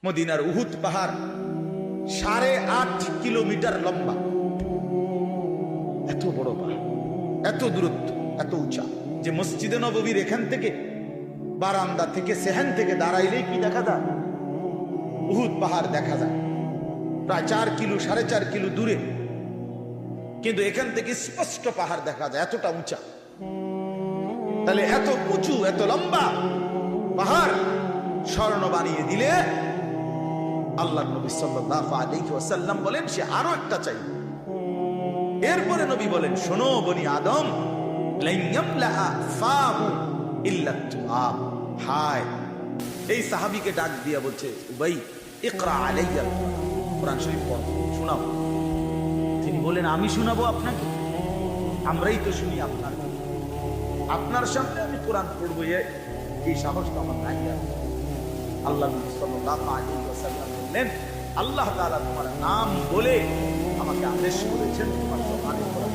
মদিনার উহুদ পাহাড় 8.5 কিলোমিটার লম্বা। এত বড় পাহাড়, এত দূরত্ব, এত উঁচা যে মসজিদে নববীর এখান থেকে বারান্দা থেকে সেহান থেকে দাঁড়াইলেই কি দেখা যায়? উহুদ পাহাড় দেখা যায় প্রায় 4 কিলো 4.5 কিলো দূরে, কিন্তু এখান থেকে স্পষ্ট পাহাড় দেখা যায়, এতটা উঁচা। তাহলে এত উঁচু এত লম্বা পাহাড় স্বর্ণ বানিয়ে দিলে আল্লাহ নবী সাল্লাল্লাহু আলাইহি ওয়াসাল্লাম বলেন সে আরো একটা চাই। এরপরে নবী বলেন, শোনো বনি আদম, লান ইয়ামলা ফাহু ইল্লা তুআব। হায়, এই সাহাবীকে ডাক দিয়া বলছে, উবাই ইকরা আলাইয়া কোরআন শরীফ পড়ো, শোনাও। তিনি বলেন, আমি শোনাবো আপনাকে? আমরাই তো শুনি আপনার, আপনার সামনে আমি কোরআন পড়বো, এই সাহস তো আমার নাই। আল্লাহ নবী সাল্লাল্লাহু আলাইহি ওয়াসাল্লাম বললেন, আল্লাহ তাআলা তোমার নাম বলে আমাকে আদেশ করেছেন তোমার জবানে কোরআন।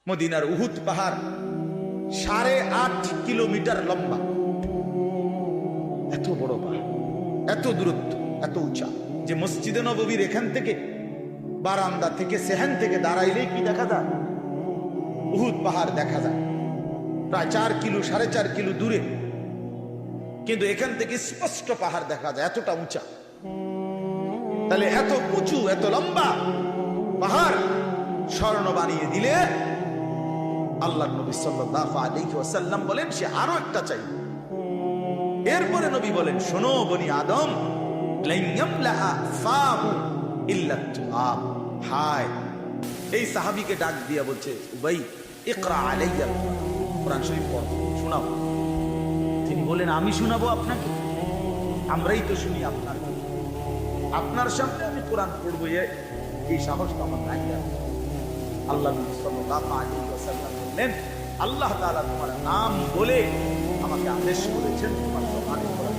মদিনার উহুদ পাহাড় 8.5 কিলোমিটার লম্বা। এত বড় পাহাড়, এত দূরত্ব, এত উঁচা যে মসজিদে নববীর এখান থেকে বারান্দা থেকে সেহান থেকে দাঁড়াইলেই কি দেখা যায়? উহুদ পাহাড় দেখা যায় প্রায় 4 কিলো 4.5 কিলো দূরে, কিন্তু এখান থেকে স্পষ্ট পাহাড় দেখা যায়, এতটা উঁচা। তাহলে এত উঁচু এত লম্বা পাহাড় স্বর্ণ বানিয়ে দিলে আল্লাহ নবী সাল্লাল্লাহু আলাইহি ওয়াসাল্লাম বলেন সে আরো একটা চাই। এরপরে নবী বলেন, শোনো বনি আদম, লান ইয়ামলা ফাহু ইল্লা তুআব। হায়, এই সাহাবীকে ডাক দিয়া বলছে, উবাই ইকরা আলাইয়া কোরআন শরীফ পড়ো, শোনাও। তিনি বলেন, আমি শোনাবো আপনাকে? আমরাই তো শুনি আপনার, আপনার সামনে আমি কোরআন পড়বো, এই সাহস তো আমার নাই। আল্লাহ নবী সাল্লাল্লাহু আলাইহি ওয়াসাল্লাম বললেন, আল্লাহ তাআলা তোমার নাম বলে আমাকে আদেশ করেছেন তোমার জবানে কোরআন